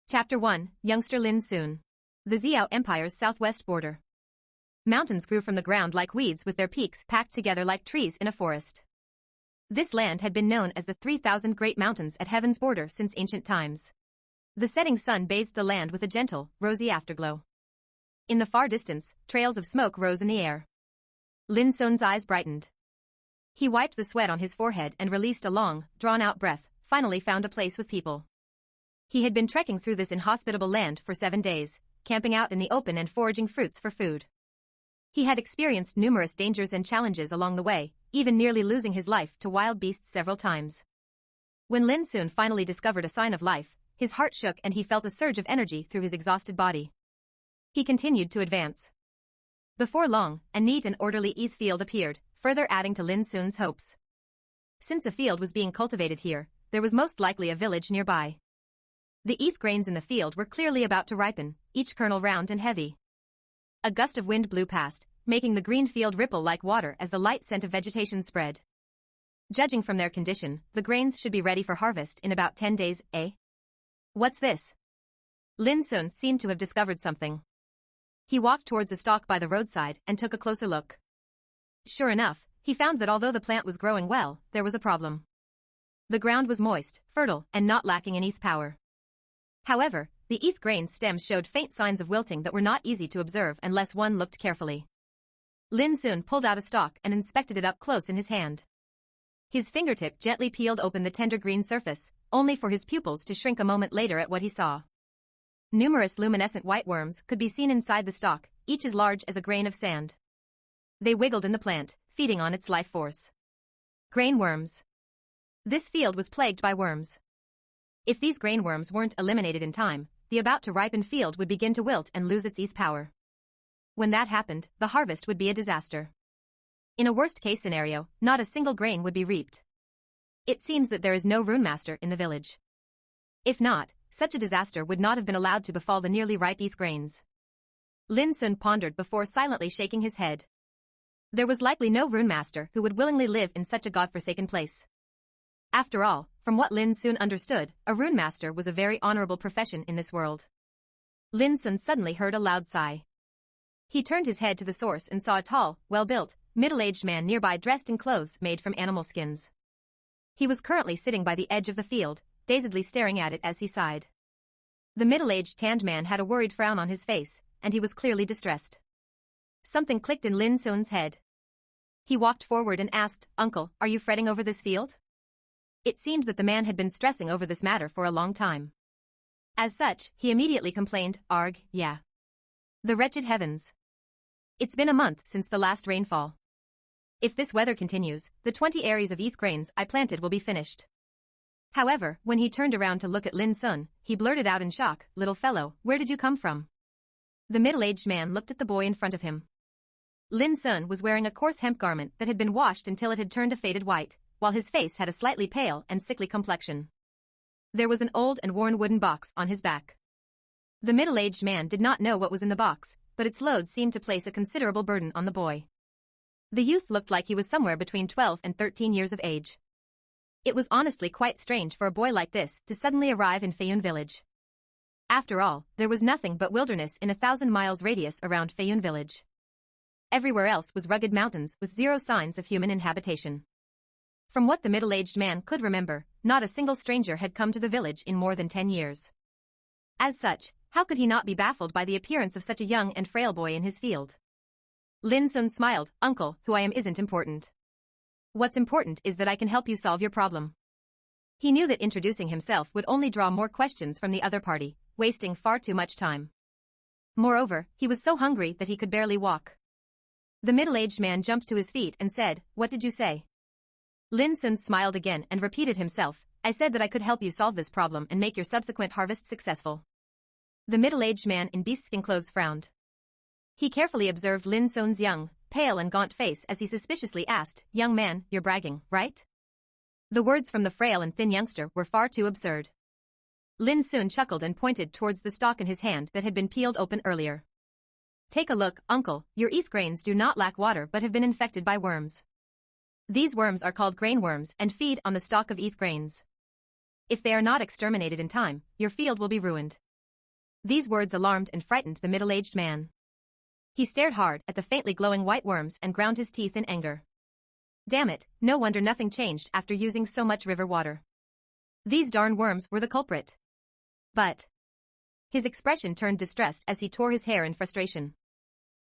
Chapter 1, Youngster Lin Xun. The Ziyao Empire's southwest border. Mountains grew from the ground like weeds with their peaks packed together like trees in a forest. This land had been known as the 3,000 Great Mountains at heaven's border since ancient times. The setting sun bathed the land with a gentle, rosy afterglow. In the far distance, trails of smoke rose in the air. Lin Xun's eyes brightened. He wiped the sweat on his forehead and released a long, drawn-out breath, finally found a place with people. He had been trekking through this inhospitable land for 7 days, camping out in the open and foraging fruits for food. He had experienced numerous dangers and challenges along the way, even nearly losing his life to wild beasts several times. When Lin Xun finally discovered a sign of life, his heart shook and he felt a surge of energy through his exhausted body. He continued to advance. Before long, a neat and orderly heath field appeared, further adding to Lin Xun's hopes. Since a field was being cultivated here, there was most likely a village nearby. The heath grains in the field were clearly about to ripen, each kernel round and heavy. A gust of wind blew past, making the green field ripple like water as the light scent of vegetation spread. Judging from their condition, the grains should be ready for harvest in about 10 days, eh? What's this? Lin Xun seemed to have discovered something. He walked towards a stalk by the roadside and took a closer look. Sure enough, he found that although the plant was growing well, there was a problem. The ground was moist, fertile, and not lacking in heath power. However, the heath grain stems showed faint signs of wilting that were not easy to observe unless one looked carefully. Lin Xun pulled out a stalk and inspected it up close in his hand. His fingertip gently peeled open the tender green surface, only for his pupils to shrink a moment later at what he saw. Numerous luminescent white worms could be seen inside the stalk, each as large as a grain of sand. They wiggled in the plant, feeding on its life force. Grain worms. This field was plagued by worms. If these grain worms weren't eliminated in time, the about-to-ripen field would begin to wilt and lose its heath power. When that happened, the harvest would be a disaster. In a worst-case scenario, not a single grain would be reaped. It seems that there is no rune master in the village. If not, such a disaster would not have been allowed to befall the nearly ripe heath grains. Lin Xun pondered before silently shaking his head. There was likely no rune master who would willingly live in such a godforsaken place. After all, from what Lin Xun understood, a rune master was a very honorable profession in this world. Lin Xun suddenly heard a loud sigh. He turned his head to the source and saw a tall, well-built, middle-aged man nearby dressed in clothes made from animal skins. He was currently sitting by the edge of the field, dazedly staring at it as he sighed. The middle-aged tanned man had a worried frown on his face, and he was clearly distressed. Something clicked in Lin Xun's head. He walked forward and asked, "Uncle, are you fretting over this field?" It seemed that the man had been stressing over this matter for a long time. As such, he immediately complained, "Arg, yeah. The wretched heavens. It's been a month since the last rainfall. If this weather continues, the 20 aries of heath grains I planted will be finished." However, when he turned around to look at Lin Xun, he blurted out in shock, "Little fellow, where did you come from?" The middle-aged man looked at the boy in front of him. Lin Xun was wearing a coarse hemp garment that had been washed until it had turned a faded white, while his face had a slightly pale and sickly complexion. There was an old and worn wooden box on his back. The middle-aged man did not know what was in the box, but its load seemed to place a considerable burden on the boy. The youth looked like he was somewhere between 12 and 13 years of age. It was honestly quite strange for a boy like this to suddenly arrive in Feiyun village. After all, there was nothing but wilderness in 1,000 miles radius around Feiyun village. Everywhere else was rugged mountains with zero signs of human inhabitation. From what the middle-aged man could remember, not a single stranger had come to the village in more than 10 years. As such, how could he not be baffled by the appearance of such a young and frail boy in his field? Lin Xun smiled, "Uncle, who I am isn't important. What's important is that I can help you solve your problem." He knew that introducing himself would only draw more questions from the other party, wasting far too much time. Moreover, he was so hungry that he could barely walk. The middle-aged man jumped to his feet and said, "What did you say?" Lin Xun smiled again and repeated himself, "I said that I could help you solve this problem and make your subsequent harvest successful." The middle-aged man in bearskin clothes frowned. He carefully observed Lin Xun's young, pale and gaunt face as he suspiciously asked, "Young man, you're bragging, right?" The words from the frail and thin youngster were far too absurd. Lin Xun chuckled and pointed towards the stalk in his hand that had been peeled open earlier. "Take a look, uncle, your heath grains do not lack water but have been infected by worms. These worms are called grain worms and feed on the stalk of heath grains. If they are not exterminated in time, your field will be ruined." These words alarmed and frightened the middle-aged man. He stared hard at the faintly glowing white worms and ground his teeth in anger. Damn it, no wonder nothing changed after using so much river water. These darn worms were the culprit. But his expression turned distressed as he tore his hair in frustration.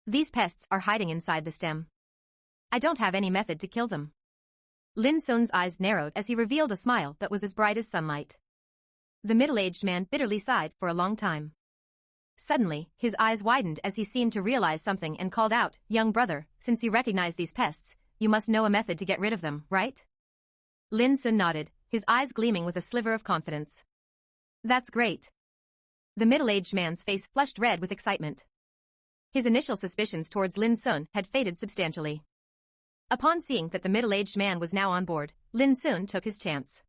These pests are hiding inside the stem. I don't have any method to kill them. Lin Xun's eyes narrowed as he revealed a smile that was as bright as sunlight. The middle-aged man bitterly sighed for a long time. Suddenly, his eyes widened as he seemed to realize something and called out, "Young brother, since you recognize these pests, you must know a method to get rid of them, right?" Lin Xun nodded, his eyes gleaming with a sliver of confidence. That's great. The middle-aged man's face flushed red with excitement. His initial suspicions towards Lin Xun had faded substantially. Upon seeing that the middle-aged man was now on board, Lin Xun took his chance.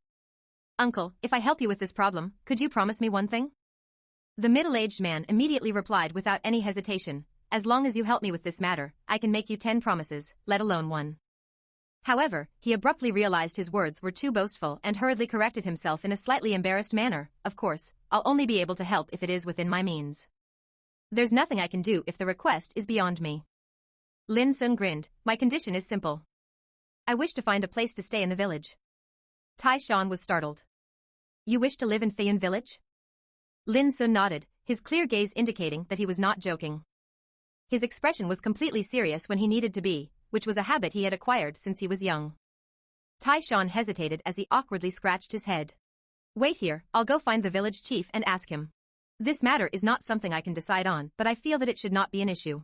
"Uncle, if I help you with this problem, could you promise me one thing?" The middle-aged man immediately replied without any hesitation, "As long as you help me with this matter, I can make you 10 promises, let alone one." However, he abruptly realized his words were too boastful and hurriedly corrected himself in a slightly embarrassed manner. "Of course, I'll only be able to help if it is within my means. There's nothing I can do if the request is beyond me." Lin Xun grinned, "My condition is simple. I wish to find a place to stay in the village." Tai Shan was startled. "You wish to live in Feiyun village?" Lin Xun nodded, his clear gaze indicating that he was not joking. His expression was completely serious when he needed to be, which was a habit he had acquired since he was young. Tai Shan hesitated as he awkwardly scratched his head. "Wait here, I'll go find the village chief and ask him. This matter is not something I can decide on, but I feel that it should not be an issue."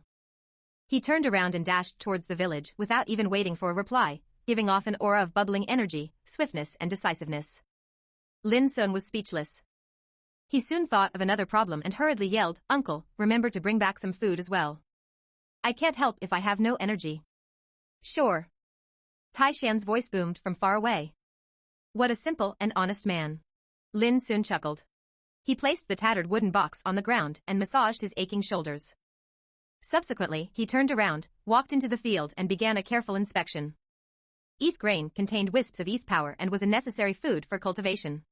He turned around and dashed towards the village without even waiting for a reply, giving off an aura of bubbling energy, swiftness and decisiveness. Lin Xun was speechless. He soon thought of another problem and hurriedly yelled, "Uncle, remember to bring back some food as well. I can't help if I have no energy." "Sure." Tai Shan's voice boomed from far away. What a simple and honest man. Lin Xun chuckled. He placed the tattered wooden box on the ground and massaged his aching shoulders. Subsequently, he turned around, walked into the field and began a careful inspection. Eth grain contained wisps of eth power and was a necessary food for cultivation.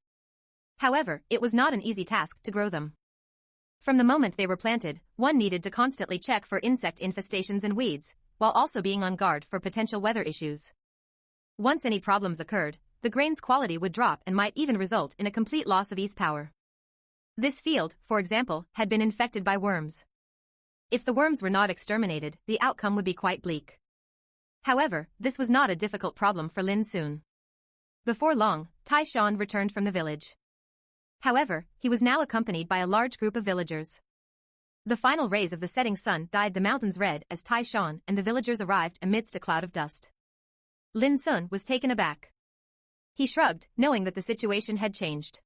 However, it was not an easy task to grow them. From the moment they were planted, one needed to constantly check for insect infestations and weeds, while also being on guard for potential weather issues. Once any problems occurred, the grain's quality would drop and might even result in a complete loss of eth power. This field, for example, had been infected by worms. If the worms were not exterminated, the outcome would be quite bleak. However, this was not a difficult problem for Lin Xun. Before long, Tai Shan returned from the village. However, he was now accompanied by a large group of villagers. The final rays of the setting sun dyed the mountains red as Tai Shan and the villagers arrived amidst a cloud of dust. Lin Xun was taken aback. He shrugged, knowing that the situation had changed.